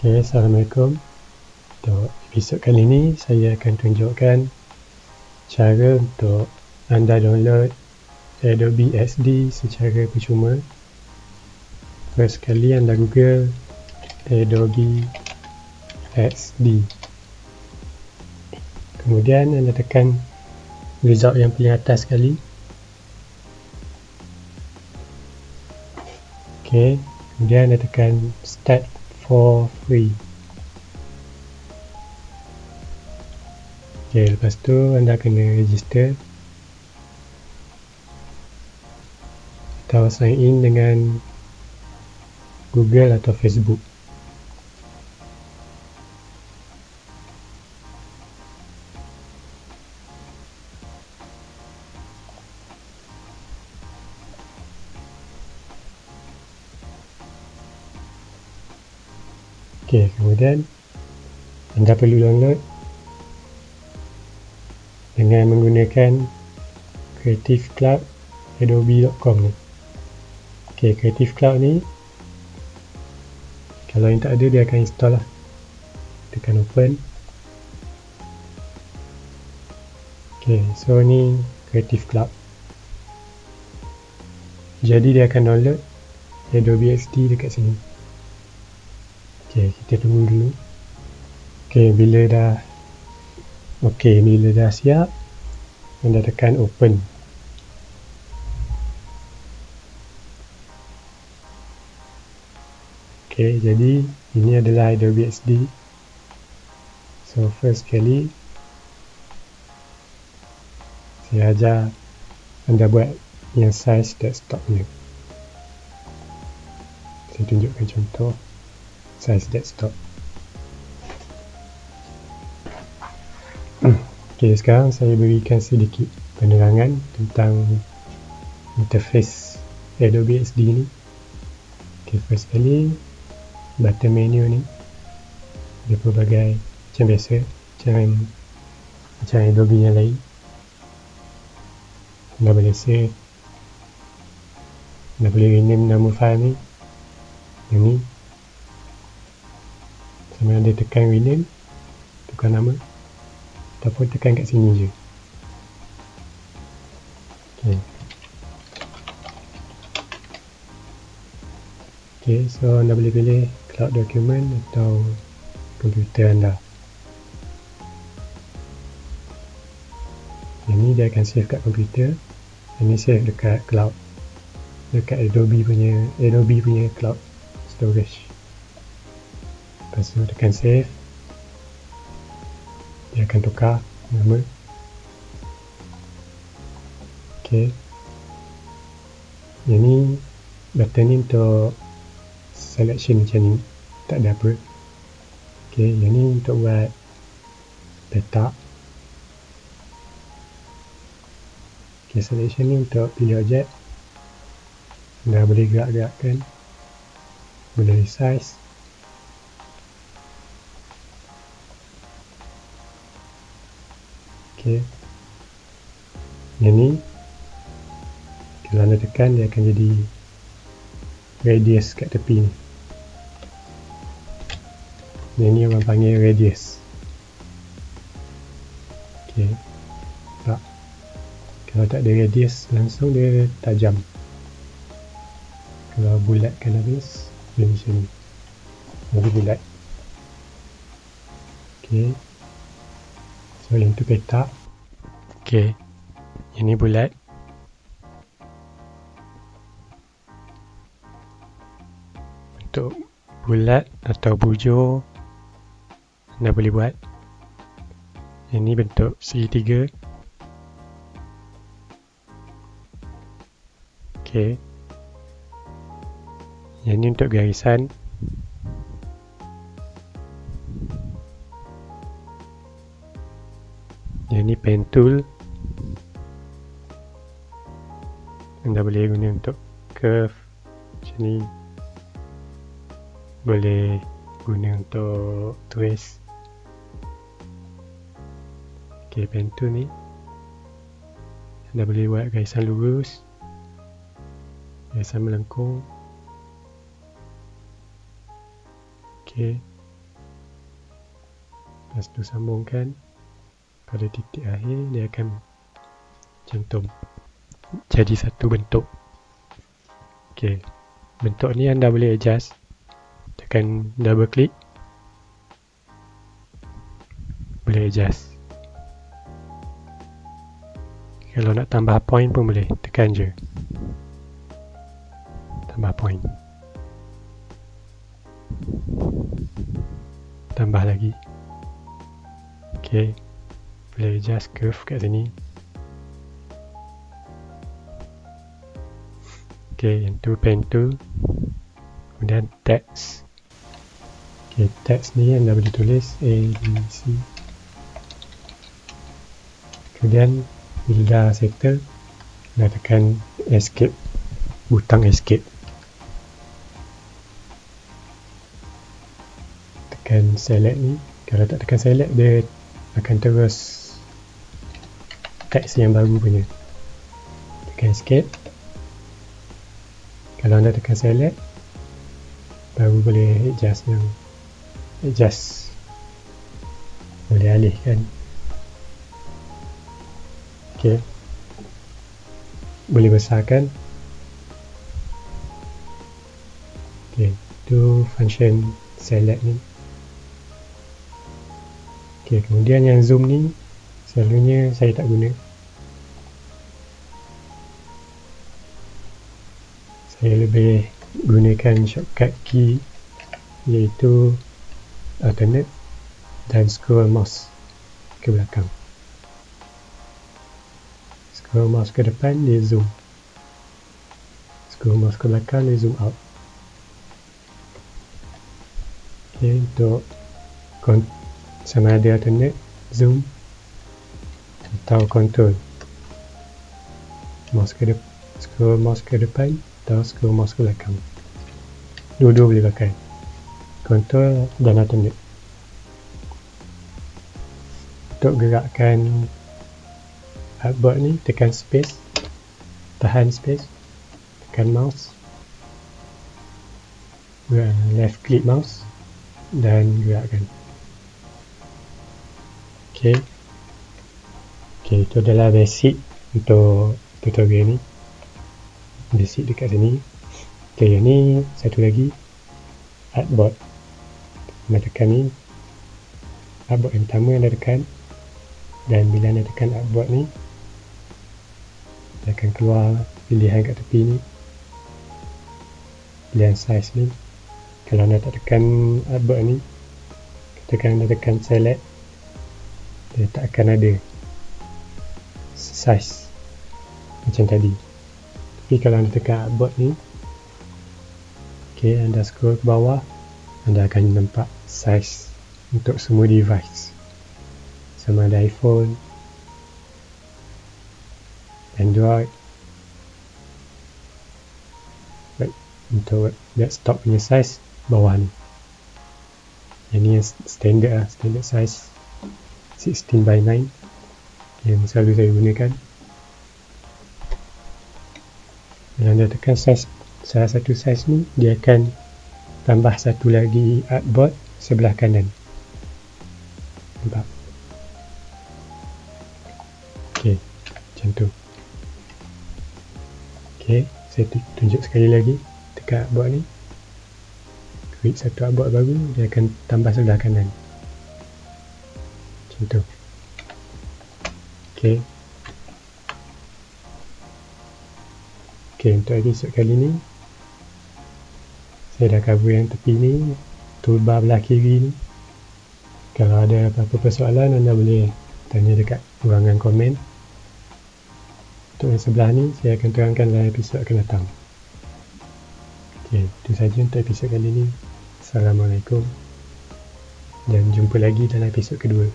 Okay, Assalamualaikum. Untuk episod kali ini saya akan tunjukkan cara untuk anda download Adobe XD secara percuma. First sekali anda Google Adobe XD. Kemudian anda tekan result yang paling atas sekali. Okay, kemudian anda tekan start for free. Okay, lepas tu anda kena register atau sign in dengan Google atau Facebook. Okay, kemudian anda perlu download dengan menggunakan Creative Cloud Adobe.com ni. Okay, Creative Cloud ni kalau yang tak ada dia akan install lah. Tekan open. Okay, so ni Creative Cloud. Jadi dia akan download Adobe XD dekat sini. Okay, kita tunggu dulu. Okay, bila dah siap, anda tekan open. Okay, jadi ini adalah Adobe XD. So first sekali saya ajar anda buat yang size desktop ni. Saya tunjukkan contoh size desktop. Okay, sekarang saya berikan sedikit penerangan tentang interface Adobe XD ni. Okay, first sekali button menu ni dia pelbagai macam biasa, macam Adobe yang lain. Anda boleh save, anda boleh rename nama file ni, yang ni. Sama ada tekan rename, tukar nama, ataupun tekan kat sini je. Okay, so anda boleh pilih cloud document atau komputer anda. Yang ni dia akan save kat komputer, yang ni save dekat cloud, dekat Adobe punya cloud storage. Lepas tu tekan save, dia akan tukar nama. Okay, yang ni button ni untuk selection macam ni, tak ada apa. Okay, yang ni untuk buat letak. Okay, selection ni untuk pilih objek. Anda boleh gerak-gerakkan, boleh resize. Okay, yang ni kalau anda tekan dia akan jadi radius kat tepi ni. Yang ni orang panggil radius. Okay, tak, kalau tak ada radius langsung dia tajam. Kalau bulatkan habis dia macam ni, lebih bulat. Okay, so yang tu petak. Okay, yang ni bulat. Untuk bulat atau bujur anda boleh buat. Yang ni bentuk segitiga. Okay, yang ni untuk garisan. Yang ni pen tool. Anda boleh guna untuk curve macam ni, boleh guna untuk trace. Okay, pen tool ni anda boleh buat garisan lurus, garisan melengkung. Okay, Lepas tu sambungkan pada titik akhir, dia akan cantum jadi satu bentuk. Ok, bentuk ni anda boleh adjust. Tekan double click, boleh adjust. Kalau nak tambah point pun boleh, tekan je, tambah point, tambah lagi. Ok, boleh adjust curve kat sini. Ok, yang tu pen tu. Kemudian text. Ok, text ni anda boleh tulis A, B, C. Kemudian bila dah settle, anda tekan escape, butang escape. Tekan select ni. Kalau tak tekan select, dia akan terus teks yang baru punya. Tekan escape. Kalau anda tekan select, baru boleh adjust yang adjust, boleh alihkan. Ok, boleh besarkan. Ok, tu function select ni. Ok, kemudian yang zoom ni selalunya saya tak guna. Saya lebih gunakan shortcut key, iaitu alternate dan scroll mouse ke belakang. Scroll mouse ke depan, dia zoom. Scroll mouse ke belakang, dia zoom out. Ok, untuk sama ada alternate, zoom atau control. Scroll mouse ke depan atau scroll mouse ke belakang. Dua-dua boleh pakai. Control dan alternate. Untuk gerakkan artboard ni, tekan space, tahan space, tekan mouse, left click mouse dan gerakkan. Ok, itu adalah basic untuk tutorial ni. Basic dekat sini. Ok, yang ni satu lagi, artboard. Anda tekan ni, artboard yang pertama anda tekan, dan bila anda tekan artboard ni, dia akan keluar pilihan kat tepi ni, pilihan size ni. Kalau anda tak tekan artboard ni, katakan anda tekan select, dia tak akan ada size macam tadi. Tapi kalau anda tekan artboard ni, ok, anda scroll ke bawah, anda akan nampak size untuk semua device, sama ada iPhone, Android. Baik, untuk desktop punya size bawah ni. Yang ni yang standard lah, standard size 16:9 yang selalu saya gunakan. Bila anda tekan size, salah satu size ni, dia akan tambah satu lagi artboard sebelah kanan. Nampak? Ok, macam tu. Ok, saya tunjuk sekali lagi. Tekan artboard ni, create satu artboard baru, dia akan tambah sebelah kanan. Macam tu. Ok, ok, untuk episod kali ni saya dah cover yang tepi ni, toolbar belah kiri ni. Kalau ada apa-apa persoalan, anda boleh tanya dekat ruangan komen. Untuk yang sebelah ni, saya akan terangkan dalam episod akan datang. Ok, itu saja untuk episod kali ni. Assalamualaikum dan jumpa lagi dalam episod kedua.